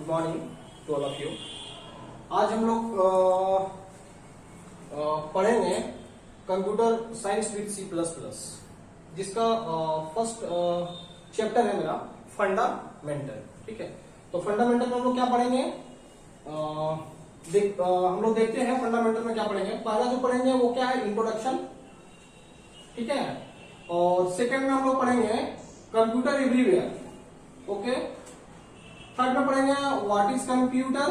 Good morning to all of you. आज हम लोग पढ़ेंगे कंप्यूटर साइंस विद C++, जिसका फर्स्ट चैप्टर है मेरा फंडामेंटल। ठीक है, तो फंडामेंटल में हम लोग क्या पढ़ेंगे, हम लोग देखते हैं फंडामेंटल में क्या पढ़ेंगे। पहला जो पढ़ेंगे वो क्या है, इंट्रोडक्शन। ठीक है, और सेकंड में हम लोग पढ़ेंगे कंप्यूटर एवरीवेयर। ओके, थर्ड में पढ़ेंगे व्हाट इज कंप्यूटर।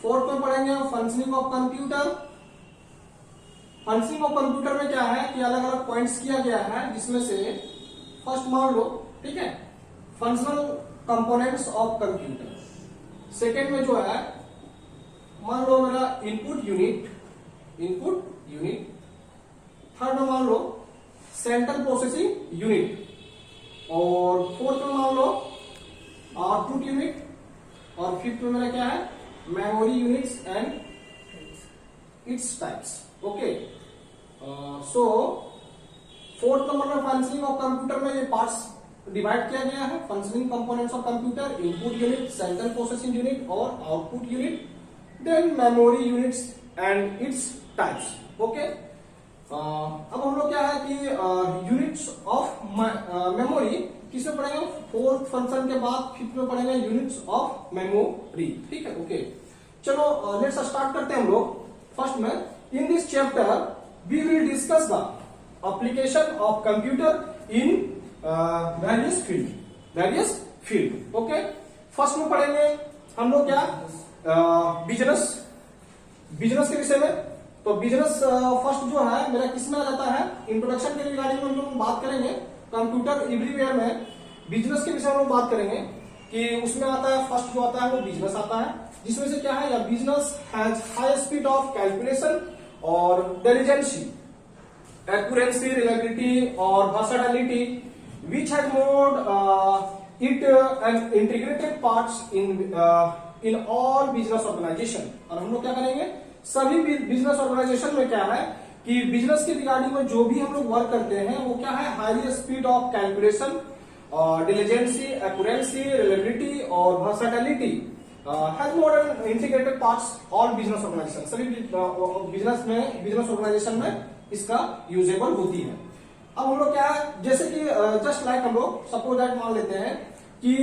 फोर्थ में पढ़ेंगे functioning of computer. Functioning of computer में क्या है कि अलग अलग पॉइंट्स किया गया है, जिसमें से फर्स्ट मान लो, ठीक है, functional components of computer. Second में जो है मान लो मेरा इनपुट यूनिट। थर्ड में मान लो सेंट्रल प्रोसेसिंग यूनिट, और फोर्थ में मान लो आउटपुट यूनिट, और फिफ्थ में मेरा क्या है memory units and its types. Okay, so fourth number में फंक्शनिंग ऑफ कंप्यूटर में ये पार्ट्स डिवाइड किया गया है। Functioning components of computer, input unit, central processing unit और output unit, then memory units and its types. Okay, अब हम लोग क्या है कि यूनिट्स ऑफ मेमोरी किसमें पढ़ेंगे, फोर्थ फंक्शन के बाद फिफ्थ में पढ़ेंगे यूनिट्स ऑफ मेमोरी। ठीक है, ओके, चलो लेट्स स्टार्ट करते हैं हम लोग। फर्स्ट में in this chapter we will discuss the application of computer in various field. Okay, first में पढ़ेंगे हम लोग क्या, बिजनेस के विषय में। तो बिजनेस फर्स्ट जो है मेरा किसमें आ जाता है, इंट्रोडक्शन के रिगार्डिंग में हम लोग बात करेंगे। कंप्यूटर एवरीवेयर में बिजनेस के विषय में हम लोग बात करेंगे कि उसमें आता है, फर्स्ट जो आता है वो बिजनेस आता है, जिसमें से क्या है, या business has high speed of calculation और डिलीजेंसी, एक्यूरेसी, रिलायबिलिटी और versatility, which has mode it and integrated parts in all business organization. और हम लोग क्या करेंगे, सभी बिजनेस ऑर्गेनाइजेशन में क्या है कि बिजनेस के रिगार्डिंग में जो भी हम लोग वर्क करते हैं वो क्या है, high speed of calculation, diligency, accuracy, reliability और versatility has modern integrated parts all business organization. सभी बिजनेस ऑर्गेनाइजेशन में इसका यूजेबल होती है। अब हम लोग क्या है, जैसे कि जस्ट लाइक हम लोग सपोज दैट मान लेते हैं कि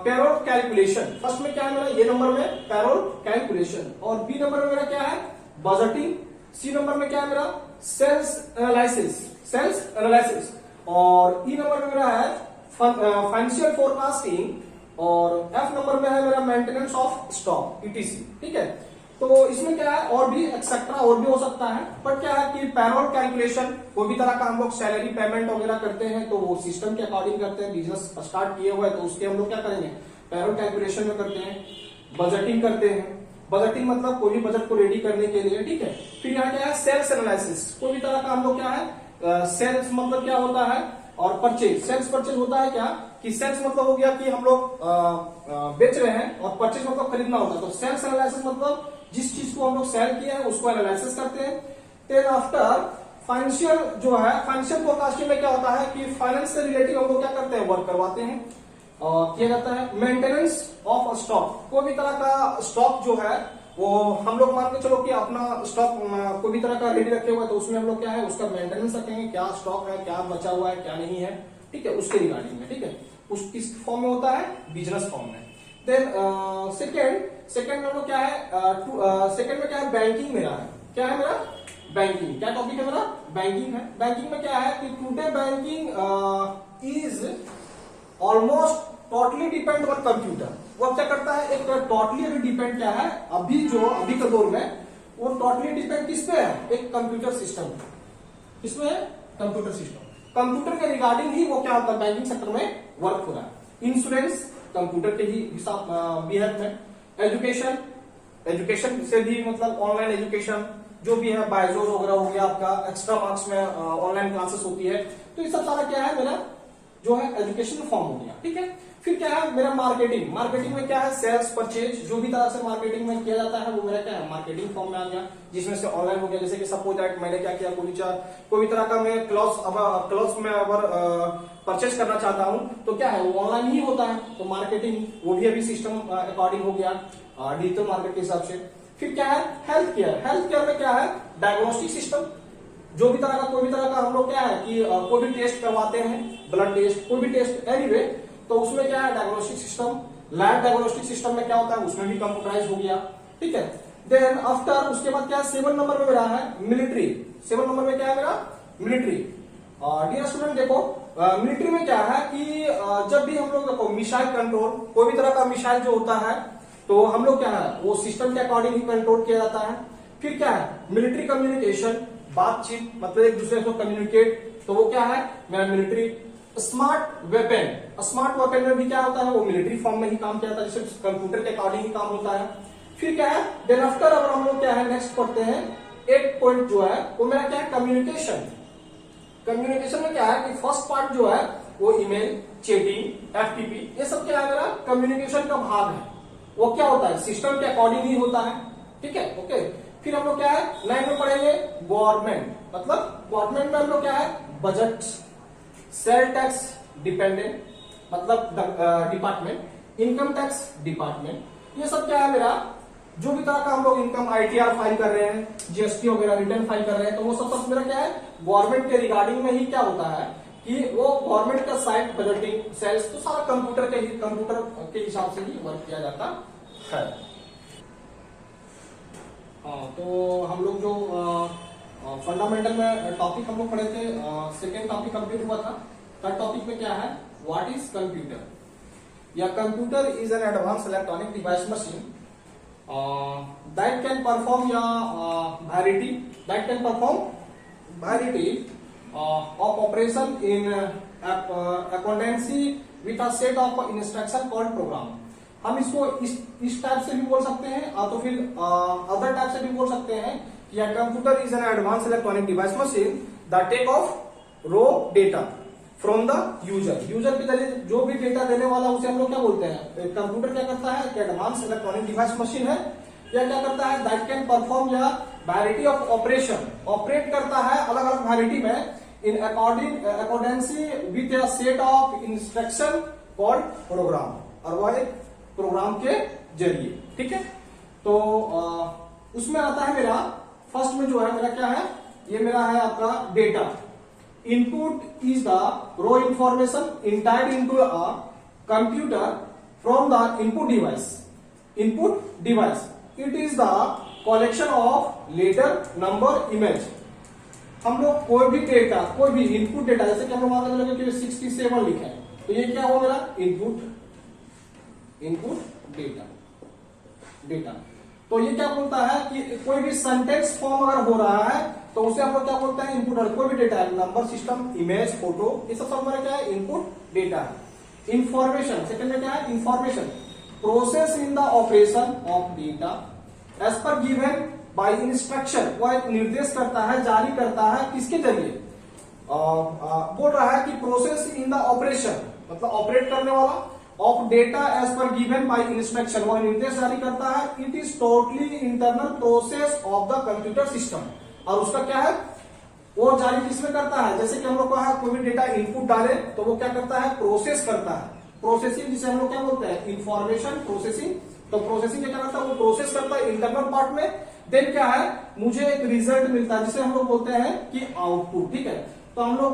पेरोल कैलकुलेशन। फर्स्ट में क्या है मेरा, ये नंबर में पेरोल कैलकुलेशन, और बी नंबर में मेरा क्या है बजटिंग, सी नंबर में क्या है मेरा सेल्स एनालिसिस, और ई नंबर में मेरा है फाइनेंशियल फोरकास्टिंग, और एफ नंबर में है मेरा मेंटेनेंस ऑफ स्टॉक ETC। ठीक है, तो इसमें क्या है और भी एक्सेट्रा और भी हो सकता है, पर क्या है कि पेरोल कैलकुलेशन कोई भी तरह का हम लोग सैलरी पेमेंट वगैरह करते हैं तो वो सिस्टम के अकॉर्डिंग करते हैं। बिजनेस स्टार्ट किए हुए है तो उसके हम लोग क्या करेंगे, पेरोल कैलकुलेशन में करते हैं। बजटिंग करते हैं, बजटिंग मतलब कोई भी बजट को रेडी करने के लिए। ठीक है, फिर यहाँ क्या है सेल्स एनालिसिस, कोई भी तरह का हम लोग क्या है, सेल्स मतलब क्या होता है, और परचेज, सेल्स परचेज होता है क्या कि सेल्स मतलब हो गया कि हम लोग बेच रहे हैं, और परचेज मतलब खरीदना होता है। तो सेल्स एनालिसिस मतलब जिस चीज को हम लोग सेल किया है उसको एनालिसिस करते हैं। देन आफ्टर फाइनेंशियल जो है, फाइनेंशियल फोरकास्टिंग में क्या होता है कि फाइनेंस से रिलेटेड हम लोग क्या करते हैं, वर्क करवाते हैं, किया जाता है। मेंटेनेंस ऑफ स्टॉक, कोई भी तरह का स्टॉक जो है वो हम लोग मान के चलो कि अपना स्टॉक कोई भी तरह का रेडी रखे हुआ है, तो उसमें हम लोग क्या है उसका मेंटेनेंस रखेंगे, क्या स्टॉक है, क्या बचा हुआ है, क्या नहीं है। ठीक है, उसके रिगार्डिंग में। ठीक है, उस किस फॉर्म में होता है, बिजनेस फॉर्म में। देन सेकेंड में क्या है, सेकेंड में क्या है बैंकिंग मेरा है, क्या है मेरा बैंकिंग, क्या टॉपिक है मेरा बैंकिंग है। बैंकिंग में क्या है कि today banking is almost totally depend on computer. वो अब क्या करता है, एक टोटली अभी डिपेंड क्या है, अभी के दौर में वो टोटली डिपेंड किस पे है, एक कंप्यूटर सिस्टम। किसमें, कंप्यूटर सिस्टम। कंप्यूटर के रिगार्डिंग ही वो क्या होता है बैंकिंग सेक्टर में वर्क हो रहा है। इंश्योरेंस कंप्यूटर के ही हिसाब बिहेव में। एजुकेशन से भी मतलब ऑनलाइन एजुकेशन जो भी है, बायजोस वगैरह हो गया आपका, एक्स्ट्रा मार्क्स में ऑनलाइन क्लासेस होती है, तो ये सब सारा क्या है मेरा जो है एजुकेशन फॉर्म हो गया, ठीक है। फिर क्या है मेरा मार्केटिंग, मार्केटिंग में क्या है सेल्स परचेज, जो भी तरह से मार्केटिंग में किया जाता है वो मेरा क्या है मार्केटिंग फॉर्म में आ गया, जिसमें से ऑनलाइन हो गया। जैसे कि सपोज दैट मैंने क्या किया, कोई भी तरह का मैं क्लॉथ्स में अगर परचेज करना चाहता हूं तो क्या है वो ऑनलाइन ही होता है, तो मार्केटिंग वो भी अभी सिस्टम अकॉर्डिंग हो गया डिजिटल मार्केट के हिसाब से। फिर क्या है हेल्थ केयर, हेल्थ केयर में क्या है डायग्नोस्टिक सिस्टम, जो भी तरह का कोई भी तरह का हम लोग क्या है कि कोई भी टेस्ट करवाते हैं, ब्लड टेस्ट कोई भी टेस्ट एनीवे, तो उसमें क्या है diagnostic system, lab diagnostic system में क्या होता है उसमें भी कंप्यूटराइज हो गया, ठीक है। देन आफ्टर उसके बाद क्या है 7 नंबर में मेरा है मिलिट्री, 7 नंबर में क्या है मेरा मिलिट्री। डियर स्टूडेंट देखो मिलिट्री में क्या है कि जब भी हम लोग देखो मिसाइल कंट्रोल, कोई भी तरह का मिसाइल जो होता है तो हम लोग क्या है वो सिस्टम के अकॉर्डिंग ही कंट्रोल किया जाता है। फिर क्या है मिलिट्री कम्युनिकेशन, बातचीत मतलब एक दूसरे को कम्युनिकेट, तो वो क्या है मेरा military. Smart weapon, smart weapon में भी क्या होता है वो मिलिट्री फॉर्म में ही काम किया जाता है, जैसे कंप्यूटर के अकॉर्डिंग ही काम होता है। फिर क्या है देन आफ्टर अब हम लोग क्या है नेक्स्ट पढ़ते हैं 8 पॉइंट जो है वो मेरा क्या है कम्युनिकेशन। कम्युनिकेशन में क्या है कि फर्स्ट पार्ट जो है वो ईमेल, चैटिंग, एफटीपी, ये सब क्या है मेरा कम्युनिकेशन का भाग है। वो क्या होता है सिस्टम के अकॉर्डिंग ही होता है, ठीक है ओके। फिर हम लोग क्या है 9 में पढ़ेंगे गवर्नमेंट, मतलब गवर्नमेंट में हम लोग क्या है बजट, सेल टैक्स डिपेंडेंट मतलब डिपार्टमेंट, इनकम टैक्स डिपार्टमेंट, ये सब क्या है मेरा जो भी तरह का हम लोग इनकम आईटीआर फाइल कर रहे हैं, जीएसटी वगैरह रिटर्न फाइल कर रहे हैं, तो वो सब मेरा क्या है गवर्नमेंट के रिगार्डिंग में ही क्या होता है कि वो गवर्नमेंट का साइट बजटिंग सेल्स तो सारा कंप्यूटर के हिसाब से ही वर्क किया जाता है। तो हम लोग जो फंडामेंटल में टॉपिक हम लोग पढ़े थे, सेकेंड टॉपिक कंप्लीट हुआ था। थर्ड टॉपिक में क्या है व्हाट इज कंप्यूटर, या computer is an advance electronic device machine that can perform variety of operation in accordance with a set of instruction called program। हम इसको इस टाइप से भी बोल सकते हैं तो फिर अदर टाइप से भी बोल सकते हैं कि computer is an advance electronic device machine the take of raw data from the user, user के जरिए जो भी डेटा देने वाला उसे हम लोग क्या बोलते हैं कंप्यूटर क्या करता है एडवांस इलेक्ट्रॉनिक डिवाइस मशीन है। यह क्या करता है दैट कैन परफॉर्म या वैरायटी ऑफ ऑपरेशन, ऑपरेट करता है अलग अलग वैरायटी में in accordancy with a set of instruction called program, और वह एक प्रोग्राम के जरिए, ठीक है। तो उसमें आता है मेरा फर्स्ट में जो है मेरा क्या है ये मेरा है आपका data. Input is the raw information entered into a computer from the input device. Input device. It is the collection of letter, number, image. हम लोग कोई भी डेटा, कोई भी इनपुट डेटा, जैसे कि हम लोग मान लेंगे कि 67 लिखा है, तो ये क्या हो मेरा इनपुट डेटा। तो ये क्या बोलता है कि कोई भी सेंटेंस फॉर्म अगर हो रहा है तो उसे हम लोग क्या बोलते हैं इनपुट। कोई भी डेटा है नंबर, सिस्टम, इमेज, फोटो, ये सब हमारा क्या है इनपुट डेटा है। इंफॉर्मेशन सेकंड में क्या है information, process in the operation of data as per given by instruction, वह एक निर्देश करता है, जारी करता है किसके जरिए बोल रहा है कि प्रोसेस इन द ऑपरेशन मतलब ऑपरेट करने वाला of data as per given by instruction, वह निर्देश जारी करता है। It is totally internal process of the computer system, और उसका क्या है वो जारी किसमें करता है, जैसे कि हम लोग कहा कोई भी डेटा इनपुट डाले तो वो क्या करता है प्रोसेस करता है, प्रोसेसिंग जिसे हम लोग क्या बोलते हैं इंफॉर्मेशन प्रोसेसिंग। तो प्रोसेसिंग क्या करता है वो प्रोसेस करता है इंटरनल पार्ट में। देन क्या है मुझे एक रिजल्ट मिलता है जिसे हम लोग बोलते हैं कि आउटपुट, ठीक है। तो हम लोग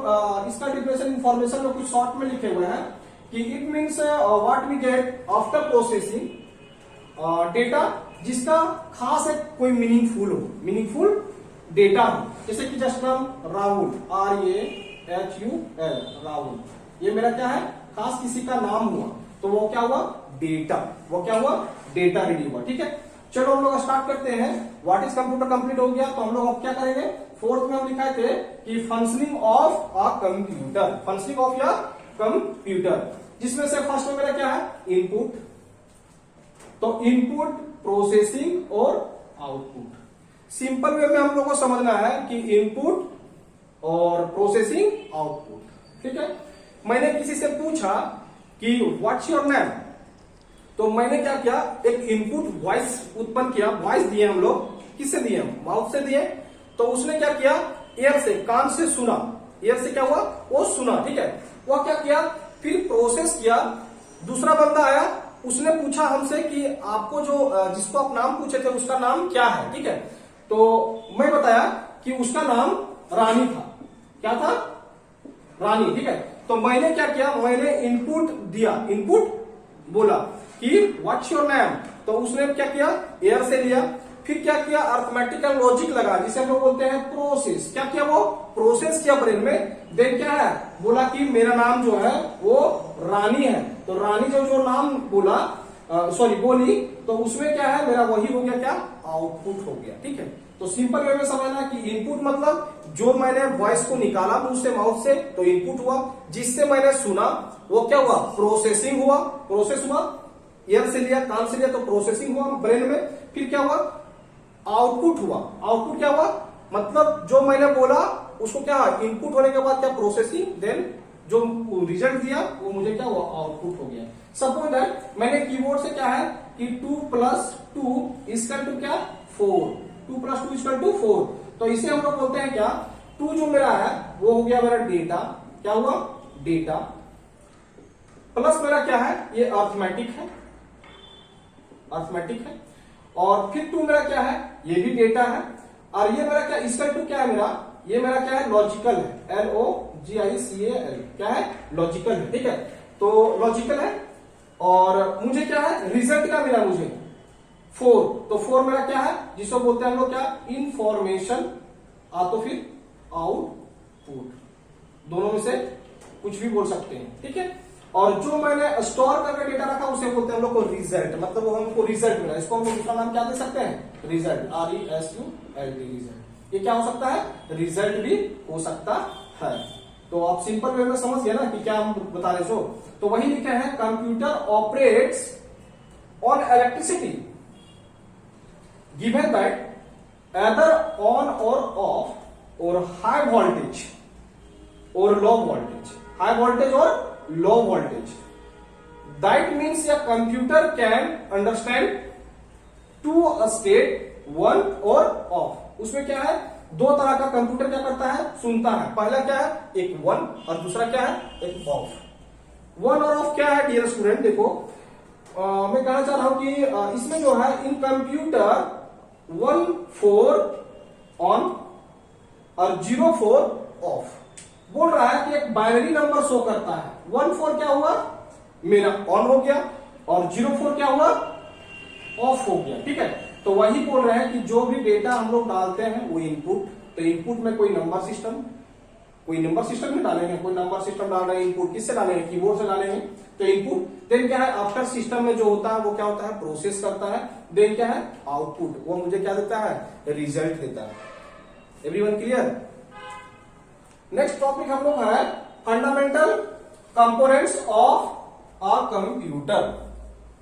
इसका डिफिनेशन इंफॉर्मेशन में कुछ शॉर्ट में लिखे हुए हैं कि it means what we get after processing data जिसका खास एक कोई मीनिंगफुल डेटा हो, जैसे कि जस्ट नाम राहुल RAHUL राहुल, ये मेरा क्या है खास किसी का नाम हुआ तो वो क्या हुआ डेटा रेडी हुआ, ठीक है। चलो हम लोग स्टार्ट करते हैं। व्हाट इज कंप्यूटर कंप्लीट हो गया, तो हम लोग अब क्या करेंगे फोर्थ में हम लिखाए थे कि फंक्शनिंग ऑफ अ कंप्यूटर, जिसमें से फर्स्ट में मेरा क्या है इनपुट, तो इनपुट प्रोसेसिंग और आउटपुट। सिंपल वे में हम लोग को समझना है कि इनपुट और प्रोसेसिंग आउटपुट, ठीक है। मैंने किसी से पूछा कि व्हाट्स योर नेम, तो मैंने क्या किया, एक इनपुट वॉइस उत्पन्न किया, वॉइस दिए हम लोग, किससे दिए, माउथ से दिए। तो उसने क्या किया, ईयर से, कान से सुना, ईयर से क्या हुआ, वो सुना, ठीक है। वो क्या किया, फिर प्रोसेस किया। दूसरा बंदा आया, उसने पूछा हमसे कि आपको जो जिसको आप नाम पूछे थे उसका नाम क्या है, ठीक है। तो मैं बताया कि उसका नाम रानी था। क्या था, रानी, ठीक है। तो मैंने क्या किया, मैंने इनपुट दिया, इनपुट बोला कि व्हाट्स योर नेम, तो उसने क्या किया, एयर से लिया। फिर क्या किया, अर्थमेटिकल लॉजिक लगा, जिसे हम लोग बोलते हैं प्रोसेस। क्या किया, वो प्रोसेस किया ब्रेन में। देन क्या है, बोला कि मेरा नाम जो है वो रानी है। तो रानी जो नाम बोला, सॉरी बोली, तो उसमें क्या है, मेरा वही हो गया, क्या, आउटपुट हो गया, ठीक है। तो सिंपल वे में समझना कि इनपुट मतलब जो मैंने वॉइस को निकाला मुंह से, माउथ से, तो इनपुट हुआ। जिससे मैंने सुना वो क्या हुआ, प्रोसेसिंग हुआ, प्रोसेस हुआ, ईयर से लिया, कान से लिया, तो प्रोसेसिंग हुआ ब्रेन में। फिर क्या हुआ, आउटपुट हुआ। आउटपुट क्या हुआ, मतलब जो मैंने बोला उसको क्या, इनपुट होने के बाद क्या, प्रोसेसिंग, देन जो रिजल्ट दिया वो मुझे क्या हुआ, आउटपुट हो गया। सपोज दैट मैंने कीबोर्ड से क्या है कि 2 + 2 = क्या, 4, 2 + 2 = 4। तो इसे हम लोग बोलते हैं क्या, 2 जो मेरा है वो हो गया मेरा डेटा, क्या हुआ, डेटा, प्लस मेरा क्या है, ये अर्थमेटिक है, अर्थमेटिक है, और फिर 2 मेरा क्या है, ये भी डेटा है, और ये मेरा क्या, इसका 2 क्या है मेरा, ये मेरा क्या है, लॉजिकल है, LOGICAL, क्या है, लॉजिकल है, ठीक है। तो लॉजिकल है, और मुझे क्या है, रिजल्ट का मिला मुझे 4, तो 4 मेरा क्या है, जिसको बोलते हैं हम लोग क्या, इंफॉर्मेशन, तो फिर आउटपुट, दोनों में से कुछ भी बोल सकते हैं, ठीक है। और जो मैंने स्टोर करके डेटा रखा उसे बोलते हैं हम लोग को रिजल्ट, मतलब वो हमको रिजल्ट मिला, इसको हम लोग दूसरा नाम क्या दे सकते हैं, रिजल्ट, RESULT, रिजल्ट। ये क्या हो सकता है, रिजल्ट भी हो सकता है। तो आप सिंपल वे में समझ गए ना कि क्या हम बता रहे हो। तो वही लिखे हैं, computer operates on electricity given that either on or off or high voltage or low voltage, high voltage or low voltage. That means a computer can understand two state, one or off. उसमें क्या है, दो तरह का computer क्या करता है, सुनता है। पहला क्या है, एक 1 और दूसरा क्या है, एक ऑफ। 1 और ऑफ क्या है डियर स्टूडेंट, देखो मैं कहना चाह रहा हूं कि इसमें जो है इन कंप्यूटर 1 4 ऑन और 0 4 ऑफ। बोल रहा है कि एक बाइनरी नंबर शो करता है। 1 4 क्या हुआ, मेरा ऑन हो गया, और 0 4 क्या हुआ, ऑफ हो गया, ठीक है। तो वही बोल रहे हैं कि जो भी डेटा हम लोग डालते हैं वो इनपुट, तो इनपुट में कोई नंबर सिस्टम, कोई नंबर सिस्टम में डालेंगे, कोई नंबर सिस्टम डाल रहे हैं, इनपुट किससे डालेंगे, कीबोर्ड से डालेंगे, तो इनपुट। देन क्या है, आफ्टर सिस्टम में जो होता है वो क्या होता है, प्रोसेस करता है। देन क्या है, आउटपुट, वो मुझे क्या देता है, रिजल्ट देता है। Everyone clear. नेक्स्ट टॉपिक हम लोग है fundamental components of a computer.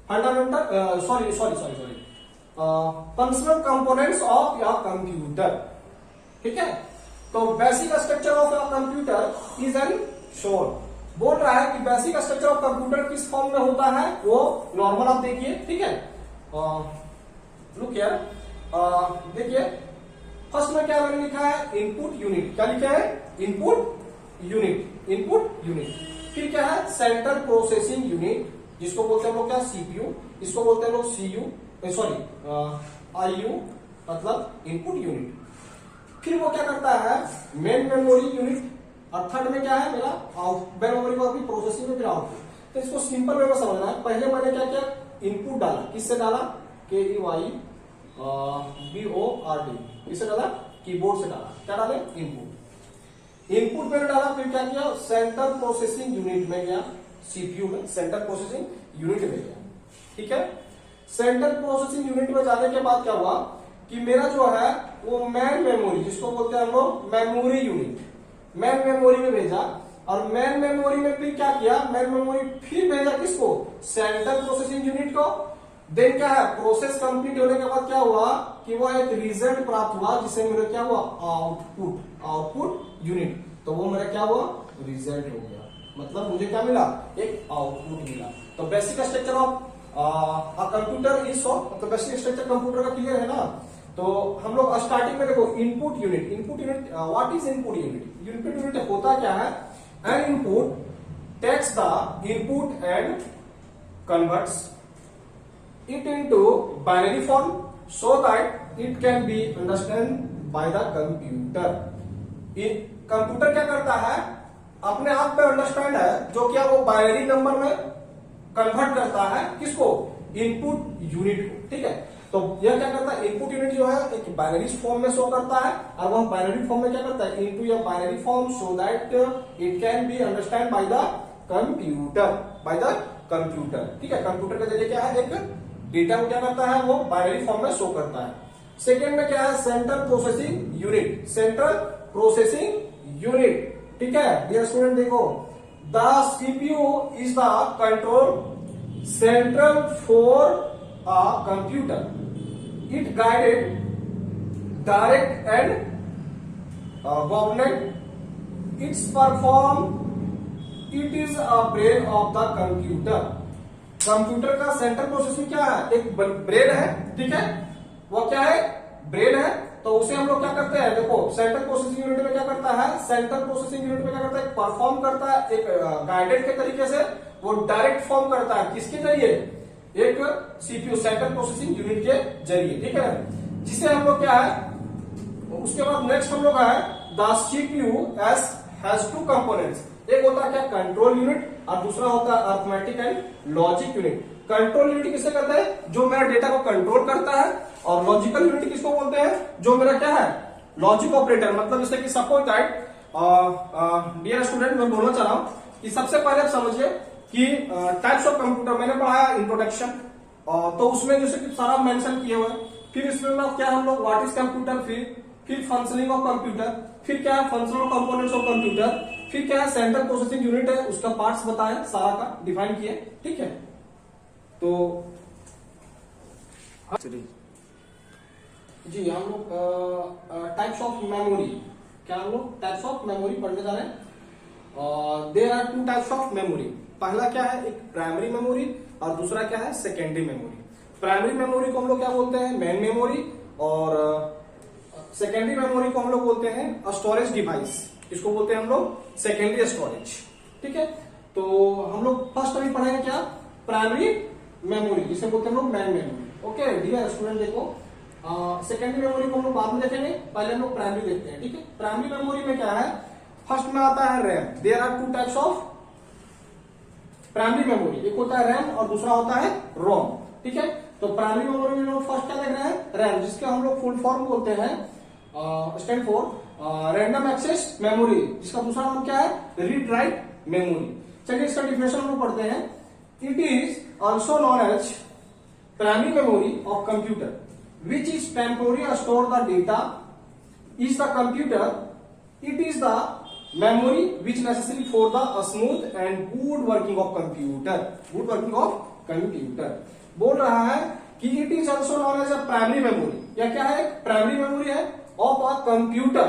Fundamental sorry functional components of a computer, ठीक है। तो basic structure of a computer is N शोर। बोल रहा है कि बेसिक स्ट्रक्चर ऑफ कंप्यूटर किस फॉर्म में होता है, वो नॉर्मल आप देखिए, ठीक है। लुक हियर, देखिए फर्स्ट में क्या मैंने लिखा है, इनपुट यूनिट। क्या लिखा है, इनपुट यूनिट, इनपुट यूनिट। फिर क्या है, सेंट्रल प्रोसेसिंग यूनिट, जिसको बोलते हैं लोग क्या, सीपीयू, इसको बोलते हैं लोग सीयू, सॉरी आईयू, मतलब इनपुट यूनिट। फिर वो क्या करता है, मेन मेमोरी यूनिट, और थर्ड में क्या है मेरा आउट, मेमोरी को अभी प्रोसेसिंग में फिर आउटपुट। तो इसको सिंपल वे में समझना है। पहले मैंने क्या किया, इनपुट डाला, किससे डाला, KEYBORD, किससे डाला, कीबोर्ड से डाला। क्या डाले, इनपुट, इनपुट में डाला। फिर क्या किया, सेंट्रल प्रोसेसिंग यूनिट में गया, सीपीयू में, सेंट्रल प्रोसेसिंग यूनिट में गया, ठीक है। सेंट्रल प्रोसेसिंग यूनिट में जाने के बाद क्या हुआ कि मेरा जो है वो मैन मेमोरी, जिसको बोलते हैं हम लोग मेमोरी यूनिट, मैन मेमोरी में भेजा। और मैन मेमोरी में फिर क्या किया, मैन मेमोरी फिर भेजा किसको, सेंट्रल प्रोसेसिंग यूनिट को। देन क्या है, प्रोसेस कंप्लीट होने के बाद क्या हुआ कि वो एक रिजल्ट प्राप्त हुआ, जिससे मेरा क्या हुआ, आउटपुट, आउटपुट यूनिट। तो वो मेरा क्या हुआ, रिजल्ट हो गया। मतलब मुझे क्या मिला, एक आउटपुट मिला। तो basic structure of computer is so, मतलब बेसिक स्ट्रक्चर कंप्यूटर का क्लियर है ना। तो हम लोग स्टार्टिंग में देखो input unit what is input unit होता क्या है, an input takes the input and converts it into binary form so that it can be understood by the computer। Computer क्या करता है, अपने आप में अंडरस्टैंड है, जो क्या वो बाइनरी नंबर में कन्वर्ट करता है, किसको, इनपुट यूनिट को। ठीक है, तो यह क्या करता है, इनपुट यूनिट जो है एक बाइनरी फॉर्म में शो करता है, और वह बाइनरी फॉर्म में क्या करता है, इनटू या binary form so that it can be understand by the computer. ठीक है, कंप्यूटर के जरिए क्या है, एक डेटा को क्या करता है, वो बाइनरी फॉर्म में शो करता है। सेकेंड में क्या है, सेंट्रल प्रोसेसिंग यूनिट। ठीक है डियर स्टूडेंट, देखो the CPU is the control central for a computer, it guided direct and government it's perform, it is a brain of the computer. Computer का central processing क्या है, एक brain है। ठीक है, वो क्या है, ब्रेन है। तो उसे हम लोग क्या करते हैं, देखो सेंट्रल प्रोसेसिंग यूनिट में क्या करता है, सेंट्रल प्रोसेसिंग यूनिट में क्या करता है, परफॉर्म करता है एक गाइडेड के तरीके से, वो डायरेक्ट फॉर्म करता है किसके जरिए, एक सीपीयू सेंट्रल प्रोसेसिंग यूनिट के जरिए। ठीक है, जिसे हम लोग क्या है, उसके बाद नेक्स्ट हम लोग है the CPU has two components. एक होता है क्या, कंट्रोल यूनिट, और दूसरा होता है arithmetic and logic unit. Control unit किसे कहते हैं, जो मेरा डेटा को कंट्रोल करता है, और लॉजिकल यूनिट किसको बोलते हैं, जो मेरा क्या है, लॉजिक ऑपरेटर। मतलब जैसे कि सपोज दैट डियर स्टूडेंट, मैं बोलना चाह रहा हूं कि सबसे पहले आप समझिए कि टाइप्स ऑफ कंप्यूटर मैंने पढ़ाया इंट्रोडक्शन, तो उसमें जैसे कि सारा मेंशन किए हुए। फिर इसमें क्या हम लोग व्हाट इज कंप्यूटर, फिर फंक्शनिंग ऑफ कंप्यूटर, फिर क्या है फंक्शनल कंपोनेंट्स ऑफ कंप्यूटर, फिर क्या है सेंट्रल प्रोसेसिंग यूनिट है, उसका पार्ट्स बताया, सारा का डिफाइन किए। ठीक है, तो जी हम लोग टाइप्स ऑफ मेमोरी, क्या हम लोग टाइप्स ऑफ मेमोरी पढ़ने जा रहे हैं। There are two types of memory. पहला क्या है, एक प्राइमरी मेमोरी, और दूसरा क्या है, सेकेंडरी मेमोरी। प्राइमरी मेमोरी को हम लोग क्या बोलते हैं, मेन मेमोरी, और सेकेंडरी मेमोरी को हम लोग बोलते हैं स्टोरेज डिवाइस। इसको बोलते हैं हम लोग सेकेंडरी स्टोरेज। ठीक है, तो हम लोग फर्स्ट अभी पढ़ेंगे क्या, प्राइमरी मेमोरी, जिसे बोलते हैं हम लोग main memory. Okay dear student, देखो सेकेंडरी मेमोरी को हम लोग बाद में देखेंगे, पहले हम लोग प्राइमरी देखते हैं। ठीक है, प्राइमरी मेमोरी में क्या है, फर्स्ट में आता है RAM. There are two types of primary memory, एक होता है रैम और दूसरा होता है रोम। ठीक है, तो प्राइमरी मेमोरी में लोग फर्स्ट क्या देख रहे हैं, रैम, जिसके हम लोग फुल फॉर्म बोलते हैं stand for random access memory, जिसका दूसरा नाम क्या है, रीड राइट मेमोरी। चलिए इसका डिफिनेशन हम लोग पढ़ते हैं। It is also known as primary memory of computer which is temporary store the data is the computer. It is the memory which necessary for the smooth and good working of computer. Good working of computer. बोल रहा है कि it is also known as a primary memory. या क्या है, primary memory है of a computer.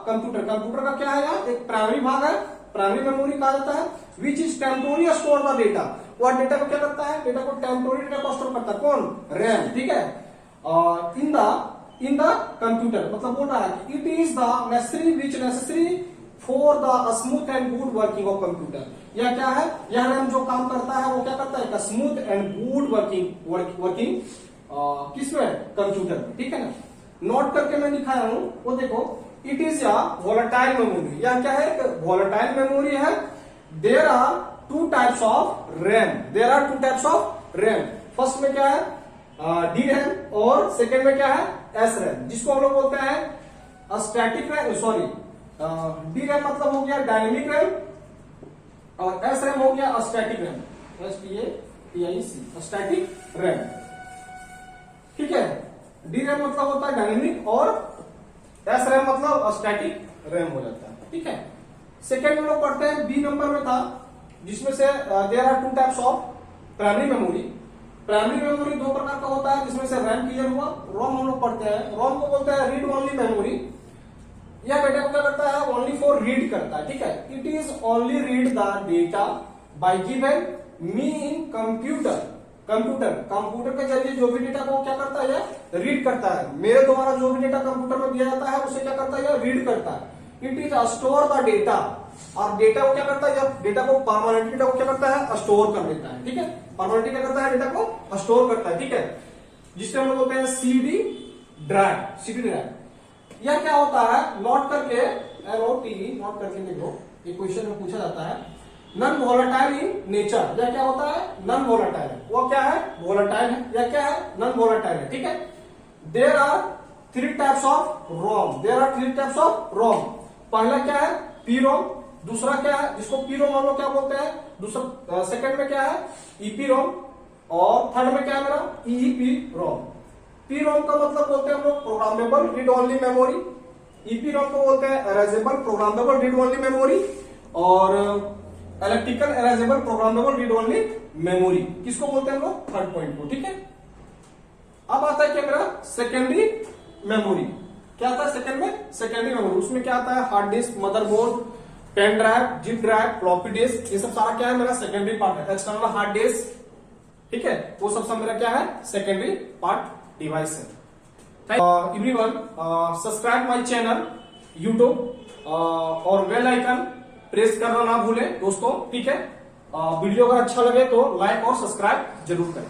Computer का क्या है, यार एक प्राइमरी भाग है, प्राइमरी मेमोरी कहा जाता है। which is temporary store the data. वह डेटा को क्या करता है, डेटा को टेम्पोररी डेटा को स्टोर करता है, कौन, रैम। ठीक है, इन द कंप्यूटर, मतलब बोल रहा है कि it is the necessary for the smooth and good working of computer. यह क्या है, यह रैम जो काम करता है वो क्या करता है, स्मूथ एंड गुड वर्किंग किसमें, कंप्यूटर में। ठीक है ना, नोट करके मैं दिखाया हूं, वो देखो it is a volatile memory. यह क्या है, वोलेटाइल मेमोरी है। There are two types of RAM. First में क्या है, डी रैम, और सेकेंड में क्या है, एस रैम, जिसको हम लोग बोलते हैं static RAM. Sorry, D RAM मतलब हो गया डायनेमिक रैम, और एस रैम हो गया स्टैटिक रैम, स्टैटिक रैम। ठीक है, डी रैम मतलब होता है डायनेमिक, और एस रैम मतलब स्टैटिक रैम हो जाता है। ठीक है, सेकेंड में लोग पढ़ते हैं, बी नंबर में था, जिसमें से there are two types of primary memory. Primary memory दो प्रकार का होता है, जिसमें से रैम क्लियर हुआ। रोम हम लोग पढ़ते हैं, रोम को बोलते हैं रीड ओनली मेमोरी, यह डेटा को क्या करता है, ओनली फॉर रीड करता है, ठीक है। It is only read the data bye given me in computer. Computer के जरिए जो भी डेटा को क्या करता है, रीड करता है। मेरे द्वारा जो भी डेटा कंप्यूटर में दिया जाता है उसे क्या करता है, रीड करता है। It is store the data, और डेटा को क्या करता है, डेटा को परमानेंटली डेटा को क्या करता है, स्टोर कर लेता है, ठीक है। परमानेंटली क्या करता है, डेटा को स्टोर करता है, ठीक है, जिससे हम लोग बोलते हैं सीडी ड्राइव। यह क्या होता है, नोट करके NOT नोट करके देखो, ये क्वेश्चन में पूछा जाता है। नॉन वोलेटाइल इन नेचर, यह क्या होता है, नॉन वोलेटाइल है। वो क्या है, वोलेटाइल है। यह क्या है, नॉन वोलेटाइल है, ठीक है। There are 3 types of ROM. पहला क्या है, पी रोम। दूसरा क्या है, जिसको पी रोम हम लोग क्या बोलते हैं, दूसरा सेकंड में क्या है, ईपी रोम, और थर्ड में क्या है मेरा, ईपी रोम। पी रोम का मतलब बोलते हैं हम लोग programmable read only memory. EPROM को बोलते हैं erasable programmable read only memory, और electrical erasable programmable read only memory किसको बोलते हैं हम लोग, थर्ड पॉइंट को, ठीक है। अब आता है क्या मेरा सेकेंडरी मेमोरी। क्या आता है सेकंड में, सेकेंडरी मेमोरी। उसमें क्या आता है, hard disk, motherboard, pen drive, zip drive, floppy disk, ये सब सारा क्या है मेरा सेकेंडरी पार्ट है। एक्सटर्नल हार्ड डिस्क, ठीक है, वो सब मेरा क्या है, सेकेंडरी पार्ट डिवाइस है। Everyone, subscribe my channel YouTube, और बेल आइकन प्रेस करना ना भूलें दोस्तों, ठीक है। वीडियो अगर अच्छा लगे तो लाइक और सब्सक्राइब जरूर करें।